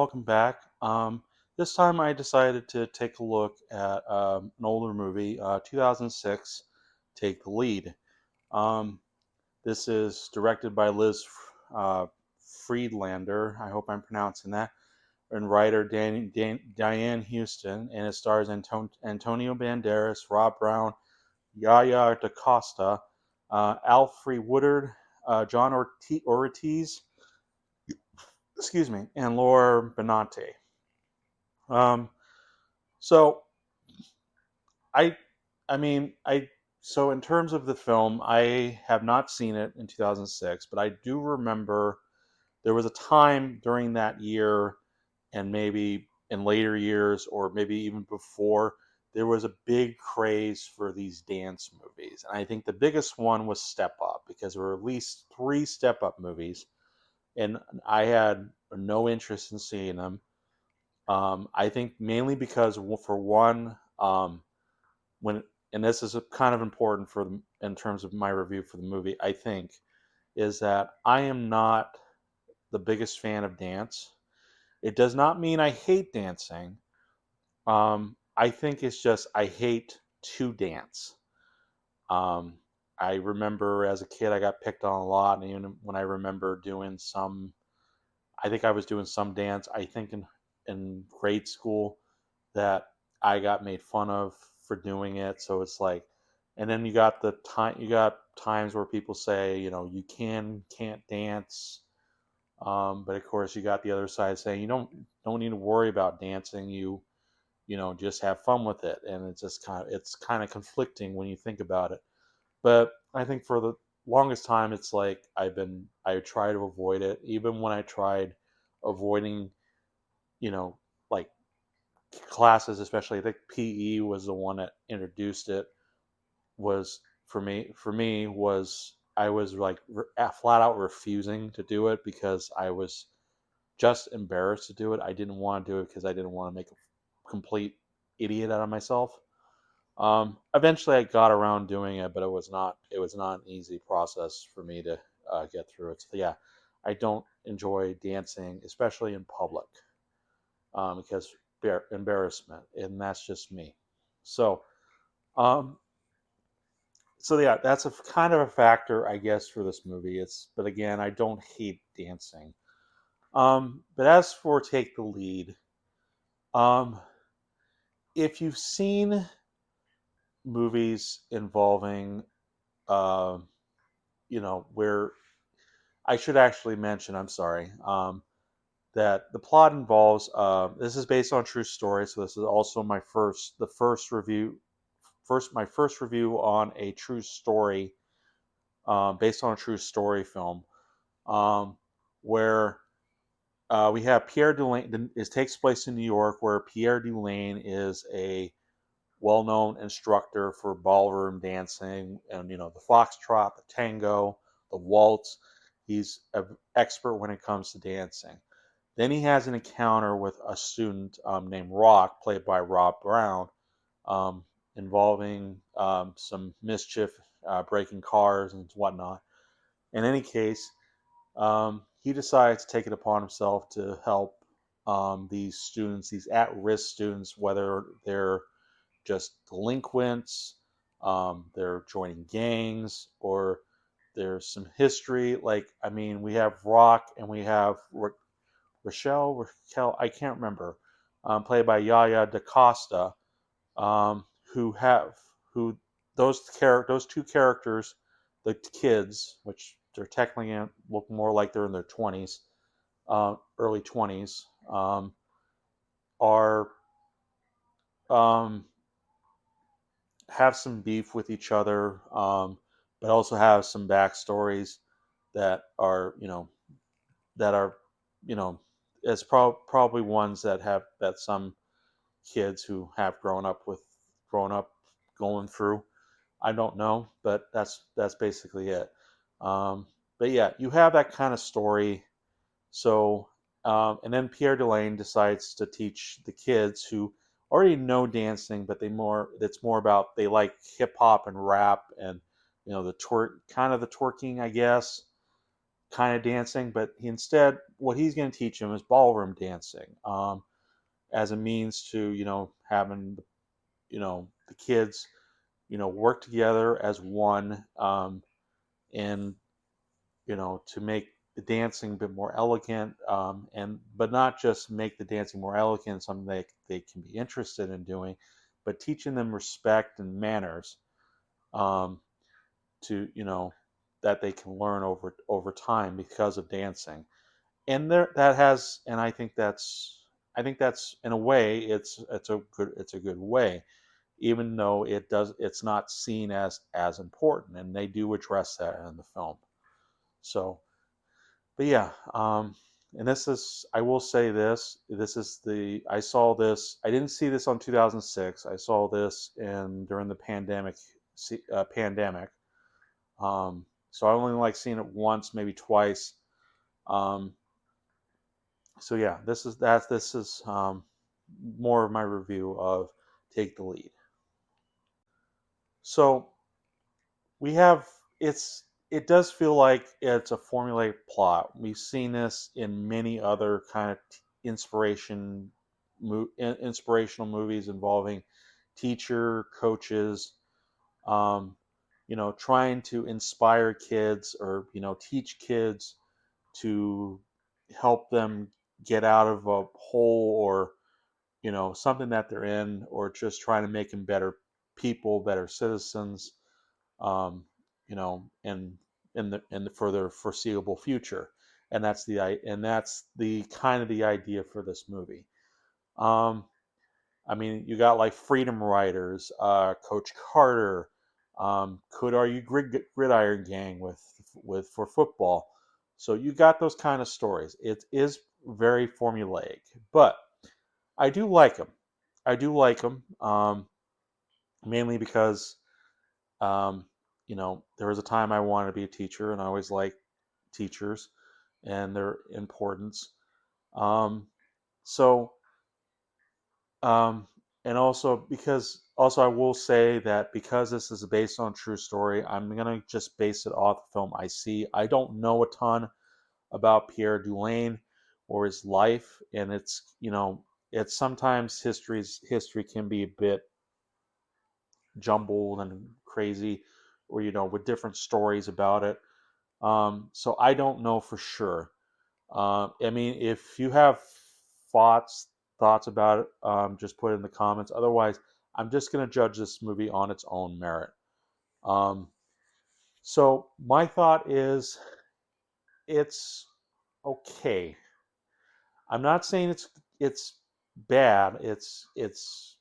welcome back. This time I decided to take a look at an older movie, 2006, Take the Lead. Um, this is directed by Liz Friedlander. I hope I'm pronouncing that. And writer Diane Houston, and it stars Antonio Banderas, Rob Brown, Yaya DaCosta, Alfre Woodard, John Ortiz, excuse me, and Laura Benante. Um, so I, I mean, I so in terms of the film, I have not seen it in 2006, but I do remember there was a time during that year, and maybe in later years, or maybe even before, there was a big craze for these dance movies, and I think the biggest one was Step Up because there were at least three Step Up movies, and I had no interest in seeing them. I think mainly because for one, when and this is kind of important for in terms of my review for the movie, I think, is that I am not the biggest fan of dance. It does not mean I hate dancing. I think it's just I hate to dance. Um, I remember as a kid I got picked on a lot, and even when I remember doing some, I think I was doing some dance. I think in grade school that I got made fun of for doing it. So it's like, and then you got times where people say, you can't dance. But of course, you got the other side saying you don't need to worry about dancing. Just have fun with it, and it's kind of conflicting when you think about it. But I think for the longest time, it's like I try to avoid it. Even when I tried avoiding, you know, like classes, especially I think PE was the one that introduced it. Was for me was I was like flat out refusing to do it because I was just embarrassed to do it. I didn't want to do it because I didn't want to make a complete idiot out of myself. Eventually, I got around doing it, but it was not an easy process for me to get through it. So yeah, I don't enjoy dancing, especially in public, because embarrassment, and that's just me. So, um, so yeah, that's a kind of a factor, I guess, for this movie. But again, I don't hate dancing. But as for Take the Lead, um, if you've seen movies involving, uh, where I should actually mention, I'm sorry, that the plot involves. This is based on a true story, so this is also my first review on a true story, based on a true story film, um, where we have Pierre Dulaine. It takes place in New York, where Pierre Dulaine is a well-known instructor for ballroom dancing, and the foxtrot, the tango, the waltz. He's an expert when it comes to dancing. Then he has an encounter with a student named Rock, played by Rob Brown, um, involving some mischief, breaking cars and whatnot. In any case, he decides to take it upon himself to help these students, these at-risk students, whether they're just delinquents, they're joining gangs, or there's some history. Like, I mean, we have Rock and we have Raquel, I can't remember, played by Yaya DaCosta, um, who have who those two characters, the kids, which they're technically look more like they're in their 20s, early 20s, are um, have some beef with each other, but also have some backstories that are that are you know as probably ones that some kids who have grown up going through. I don't know, but that's basically it. Um, but yeah, you have that kind of story. So, and then Pierre Dulaine decides to teach the kids who already know dancing, but it's more about they like hip hop and rap, and the twerking, I guess. kind of dancing, but instead, what he's going to teach him is ballroom dancing, as a means to, having, the kids, work together as one, and, to make the dancing a bit more elegant, and but not just make the dancing more elegant, something they can be interested in doing, but teaching them respect and manners, um, to, that they can learn over time because of dancing. And there that has and I think that's in a way, it's a good way, even though it's not seen as important, and they do address that in the film. So, but yeah, and this is I will say this is the I saw this. I didn't see this on 2006. I saw this in during the pandemic. So I only like seen it once, maybe twice. um, so yeah, this is more of my review of Take the Lead. So we have it does feel like it's a formulaic plot. We've seen this in many other kind of inspirational movies involving teacher coaches, um, trying to inspire kids, or teach kids to help them get out of a hole, or something that they're in, or just trying to make them better people, better citizens, um, in the for their foreseeable future. And that's the kind of the idea for this movie. Um, I mean, you got like Freedom Riders, Coach Carter, could argue Gridiron Gang with for football. So you got those kind of stories. It is very formulaic, but I do like them. I do like them, mainly because, there was a time I wanted to be a teacher, and I always liked teachers and their importance. Um, so, um, and also I will say that because this is based on a true story, I'm gonna just base it off the film I see. I don't know a ton about Pierre Dulaine or his life, and it's sometimes history can be a bit jumbled and crazy, or with different stories about it. So I don't know for sure. I mean, if you have thoughts thoughts about it, just put it in the comments. Otherwise, I'm just going to judge this movie on its own merit. Um, so my thought is it's okay. I'm not saying it's bad.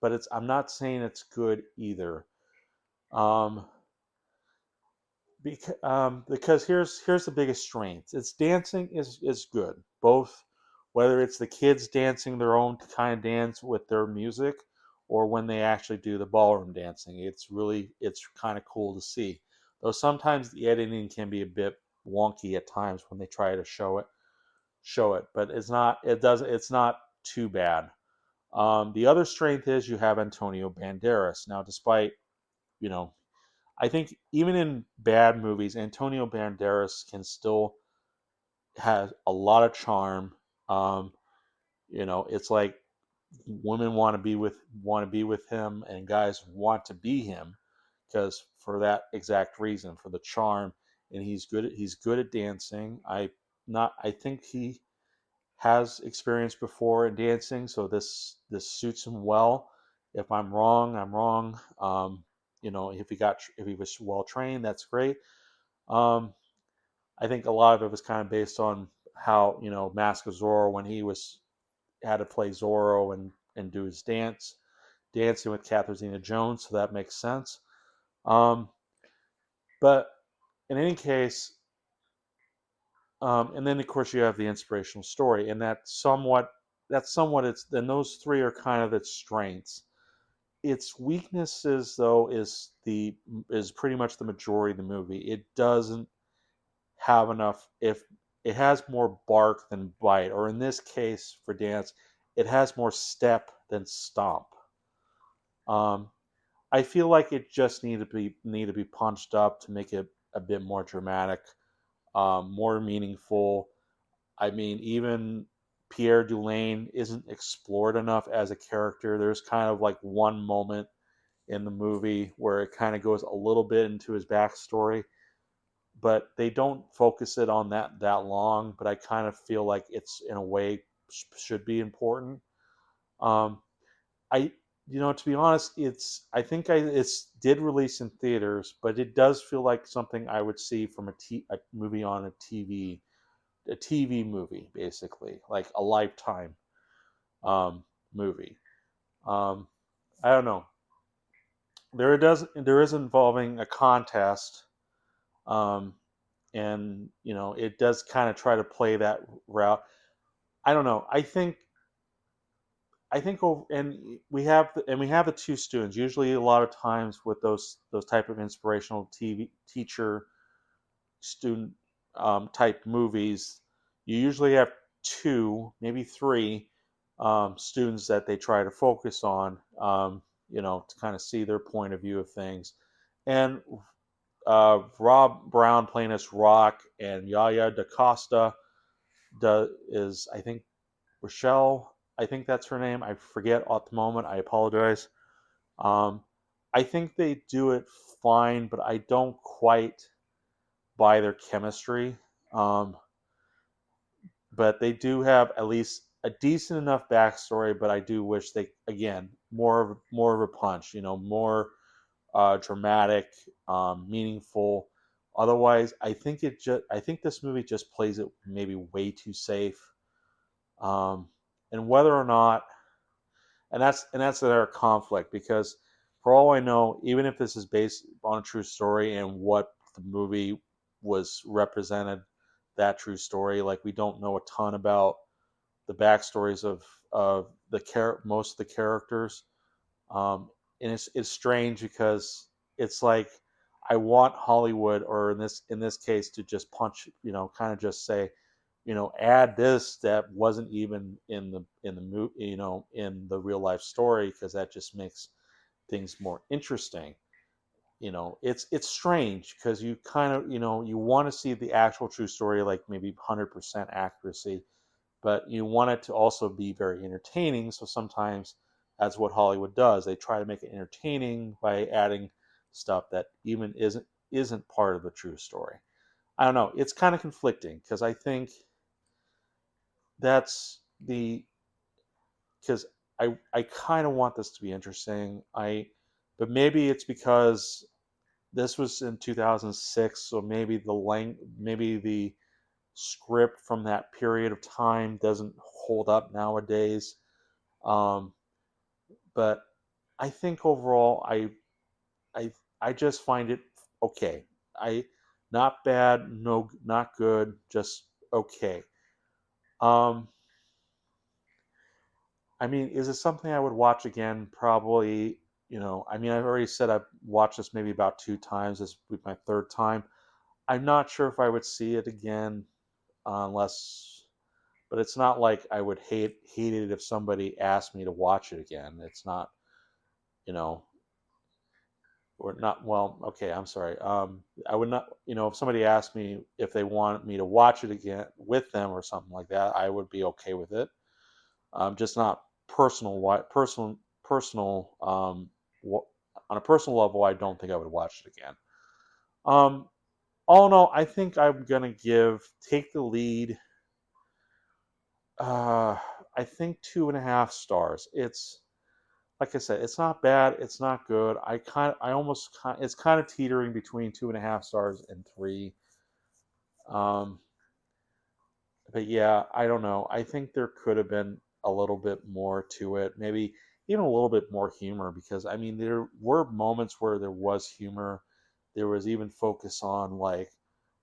But I'm not saying it's good either. Um, because here's the biggest strength. Its dancing is good. Both, whether it's the kids dancing their own kind of dance with their music, or when they actually do the ballroom dancing. It's kind of cool to see. Though sometimes the editing can be a bit wonky at times when they try to show it, but it's not too bad. The other strength is you have Antonio Banderas. Now, despite, you know I think even in bad movies, Antonio Banderas can still have a lot of charm. Um, it's like women want to be with him, and guys want to be him, because for that exact reason, for the charm. And he's good at dancing. I think he has experience before in dancing, so this suits him well. If I'm wrong, I'm wrong. If he was well trained, that's great. Um, I think a lot of it was kind of based on how, Mask of Zorro, when he was had to play Zorro and do his dancing with Catherine Jones, so that makes sense. Um, but in any case, and then of course you have the inspirational story, and that's somewhat it's then those three are kind of its strengths. Its weaknesses, though, is pretty much the majority of the movie. It doesn't have enough. If it has more bark than bite, or in this case for dance, it has more step than stomp. Um, I feel like it just need to be punched up to make it a bit more dramatic. more meaningful. I mean, even Pierre Dulaine isn't explored enough as a character. There's kind of like one moment in the movie where it kind of goes a little bit into his backstory, but they don't focus it on that long. But I kind of feel like it's in a way should be important. Um, I to be honest, I think it's did release in theaters, but it does feel like something I would see from a movie on a TV movie, basically, like a Lifetime um, movie. Um, I don't know. There is involving a contest, um, and it does kind of try to play that route. I don't know. I think and we have the two students. Usually, a lot of times with those type of inspirational TV teacher student type movies, you usually have two, maybe three students that they try to focus on, to kind of see their point of view of things. And Rob Brown playing as Rock, and Yaya DaCosta is, I think, Rochelle. I think that's her name. I forget at the moment. I apologize. Um, I think they do it fine, but I don't quite buy their chemistry. Um, but they do have at least a decent enough backstory. But I do wish they, again, more of a punch. More dramatic, meaningful. Otherwise, I think this movie just plays it maybe way too safe. Um, and whether or not, and that's their conflict, because for all I know, even if this is based on a true story and what the movie was represented, that true story, like, we don't know a ton about the backstories of most of the characters. um, and it's strange because it's like I want Hollywood, or in this case, to just punch, kind of just say, add this that wasn't even in the movie, in the real life story, because that just makes things more interesting. It's strange because you kind of, you want to see the actual true story, like maybe 100% accuracy, but you want it to also be very entertaining. So sometimes that's what Hollywood does. They try to make it entertaining by adding stuff that even isn't part of the true story. I don't know. It's kind of conflicting because I think that's the because I kind of want this to be interesting. But maybe it's because this was in 2006, so maybe the script from that period of time doesn't hold up nowadays. Um, but I think overall, I I just find it okay. I Not bad, no, not good, just okay. Um, I mean, is it something I would watch again? Probably. I mean, I've already said I've watched this maybe about two times. This would be my third time. I'm not sure if I would see it again, unless. But it's not like I would hate it if somebody asked me to watch it again. It's not, you know, or not. Well, okay, I'm sorry. I would not, if somebody asked me if they wanted me to watch it again with them or something like that, I would be okay with it. Just not personal. On a personal level, I don't think I would watch it again. Um, all in all, I think I'm gonna take the lead. Uh, I think 2.5 stars. It's, like I said, it's not bad. It's not good. It's kind of teetering between 2.5 stars and three. Um, but yeah, I don't know. I think there could have been a little bit more to it. Maybe even a little bit more humor, because I mean, there were moments where there was humor. There was even focus on, like,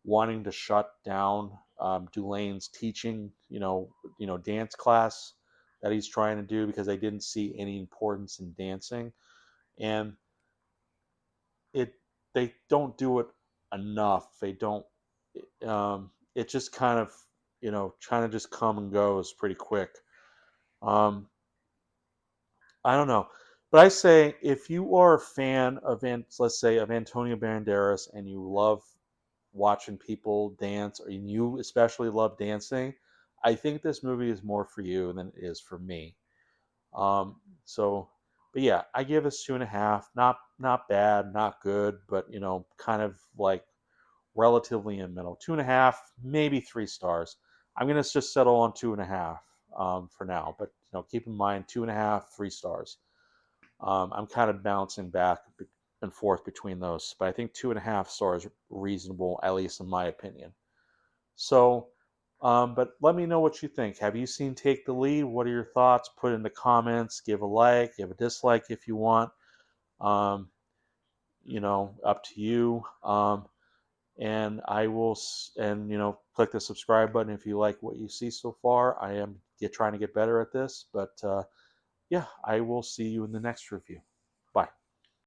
wanting to shut down Dulaine's teaching, dance class that he's trying to do, because they didn't see any importance in dancing. And it they don't do it enough. They don't. It just kind of just come and goes pretty quick. Um, I don't know, but I say, if you are a fan of let's say, of Antonio Banderas, and you love watching people dance, or you especially love dancing, I think this movie is more for you than it is for me. So, but yeah, I give this 2.5. Not bad, not good, but kind of like relatively in the middle. 2.5, maybe 3 stars. I'm gonna just settle on 2.5 for now. But keep in mind 2.5, 3 stars. I'm kind of bouncing back and forth between those, but I think 2.5 stars reasonable, at least in my opinion. So, but let me know what you think. Have you seen Take the Lead? What are your thoughts? Put in the comments. Give a like, give a dislike if you want. Um, up to you. And I will, and click the subscribe button if you like what you see so far. I am trying to get better at this, but yeah, I will see you in the next review.